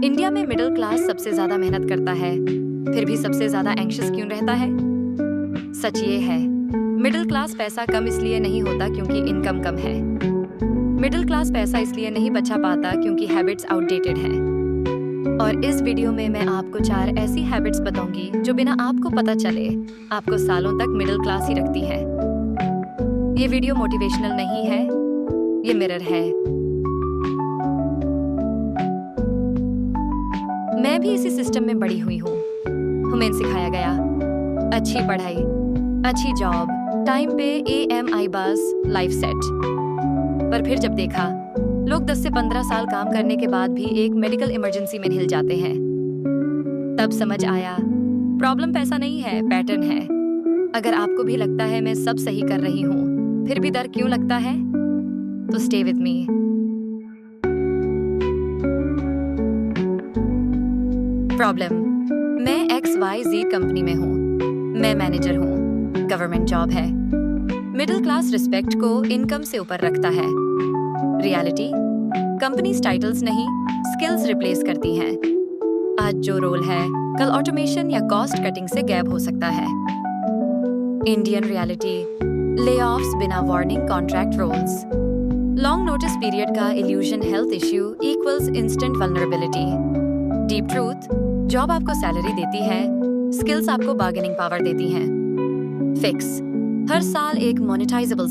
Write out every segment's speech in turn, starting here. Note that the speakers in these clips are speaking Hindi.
इंडिया में मिडिल क्लास सबसे ज्यादा मेहनत करता है, फिर भी सबसे ज्यादा एंग्शियस क्यों रहता है? सच ये है, मिडिल क्लास पैसा कम इसलिए नहीं होता क्योंकि इनकम कम है। मिडिल क्लास पैसा इसलिए नहीं बचा पाता क्योंकि हैबिट्स आउटडेटेड हैं। और इस वीडियो में मैं आपको 4 ऐसी हैबिट्स बताऊंगी जो बिना आपको पता चले आपको सालों तक मिडिल क्लास ही रखती हैं। ये वीडियो मोटिवेशनल नहीं है, ये मिरर है। मैं भी इसी सिस्टम में बड़ी हुई हूँ। हमें सिखाया गया अच्छी पढ़ाई, अच्छी जॉब, टाइम पे EMI बस, लाइफ सेट। पर फिर जब देखा लोग 10 से 15 साल काम करने के बाद भी एक मेडिकल इमरजेंसी में हिल जाते हैं, तब समझ आया प्रॉब्लम पैसा नहीं है, पैटर्न है। अगर आपको भी लगता है मैं सब सही कर रही हूँ फिर भी डर क्यों लगता है, तो स्टे विद मी। प्रॉब्लम, मैं XYZ कंपनी में हूँ, मैं मैनेजर हूँ, गवर्नमेंट जॉब है। मिडिल क्लास रिस्पेक्ट को इनकम से ऊपर रखता है। रियलिटी, कंपनीज टाइटल्स नहीं स्किल्स रिप्लेस करती हैं। आज जो रोल है कल ऑटोमेशन या कॉस्ट कटिंग से गैप हो सकता है। इंडियन रियलिटी, लेऑफ्स बिना warning, contract roles, long notice period का illusion, health issue equals instant vulnerability. Deep truth, job आपको सैलरी देती है, स्किल्स आपको बार्गेनिंग पावर देती हैं। फिक्स, हर साल एक मोनेटाइजेबल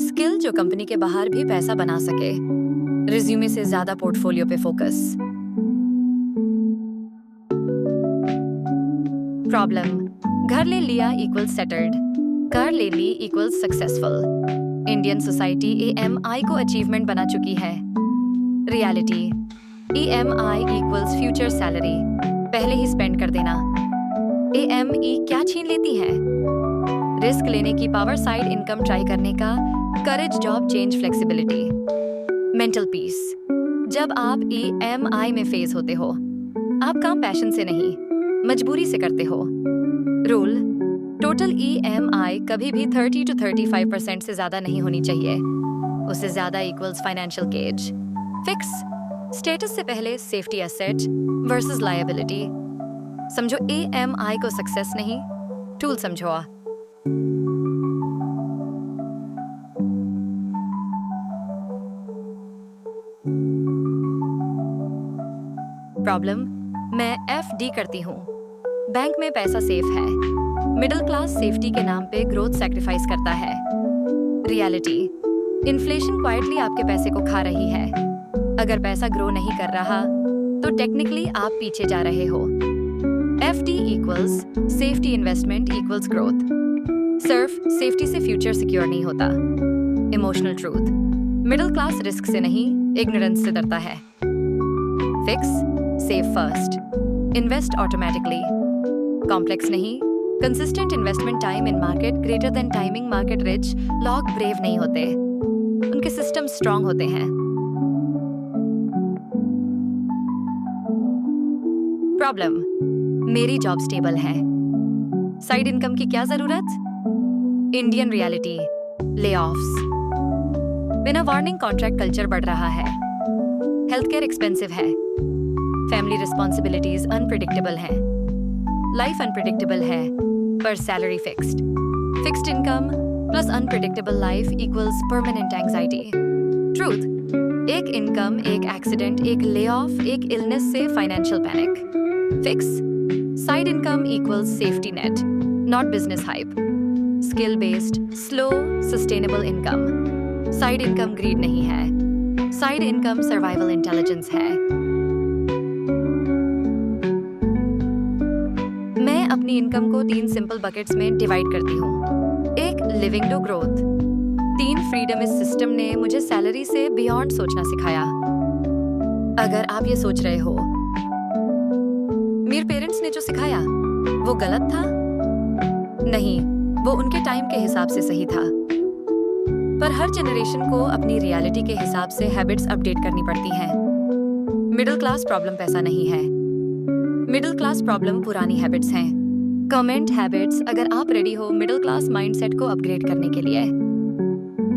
स्किल जो कंपनी के बाहर भी पैसा बना सके। रिज्यूमे से ज्यादा पोर्टफोलियो पे फोकस। प्रॉब्लम, घर ले लिया इक्वल सेटल्ड, कार ले ली equal successful. Indian society EMI को अचीवमेंट बना चुकी है। Reality, EMI equals future salary, पहले ही स्पेंड कर देना। AME क्या छीन लेती है? रिस्क लेने की पावर, साइड इनकम ट्राई करने का courage, job change, flexibility. Mental peace, जब आप EMI में फेज होते हो, आप काम पैशन से नहीं मजबूरी से करते हो। रूल, टोटल EMI कभी भी 30 to 35% से ज्यादा नहीं होनी चाहिए, उससे ज्यादा equals financial cage. Fix, status से पहले सेफ्टी एसेट वर्सेस लायबिलिटी। समझो EMI को सक्सेस नहीं, टूल समझो। प्रॉब्लम, मैं FD करती हूँ, बैंक में पैसा सेफ है। मिडिल क्लास सेफ्टी के नाम पे ग्रोथ सैक्रिफाइस करता है। रियलिटी, इन्फ्लेशन क्वाइटली आपके पैसे को खा रही है। अगर पैसा ग्रो नहीं कर रहा तो टेक्निकली आप पीछे जा रहे हो। FD equals safety, investment equals growth. सिर्फ सेफ्टी से फ्यूचर सिक्योर नहीं होता। Emotional truth, middle class risk से नहीं इग्नोरेंस से डरता है। Fix, save first, invest automatically. Complex नहीं, consistent investment, time in market greater than timing market. Rich लोग ब्रेव नहीं होते, उनके सिस्टम स्ट्रांग होते हैं। प्रॉब्लम, मेरी जॉब स्टेबल है, साइड इनकम की क्या जरूरत? इंडियन रियलिटी, लेऑफ्स, बिना वार्निंग कॉन्ट्रैक्ट कल्चर बढ़ रहा है। हेल्थ केयर एक्सपेंसिव है, फैमिली रिस्पॉन्सिबिलिटीज अनप्रिडिक्टेबल हैं, लाइफ अनप्रिडिक्टेबल है पर salary fixed. Fixed income plus unpredictable life equals permanent anxiety. Truth, एक इनकम, एक एक्सीडेंट, एक ले ऑफ, एक इलनेस से financial panic. Fix, side income equals safety net, not business hype. Skill based, slow, sustainable income. Side income greed नहीं है, साइड इनकम सर्वाइवल इंटेलिजेंस है। मैं अपनी इनकम को 3 सिंपल बकेट्स में डिवाइड करती हूँ। एक, लिविंग टू ग्रोथ। 3, फ्रीडम। इस सिस्टम ने मुझे सैलरी से बियॉन्ड सोचना सिखाया। अगर आप ये सोच रहे हो मेरे पेरेंट्स ने जो सिखाया वो गलत था, नहीं, वो उनके टाइम के हिसाब से सही था। पर हर जनरेशन को अपनी रियलिटी के हिसाब से हैबिट्स अपडेट करनी पड़ती हैं। मिडिल क्लास प्रॉब्लम पैसा नहीं है, मिडिल क्लास प्रॉब्लम पुरानी हैबिट्स हैं। कमेंट हैबिट्स अगर आप रेडी हो मिडिल क्लास माइंडसेट को अपग्रेड करने के लिए।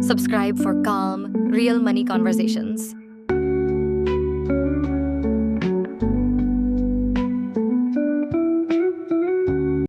Subscribe for calm, real money conversations.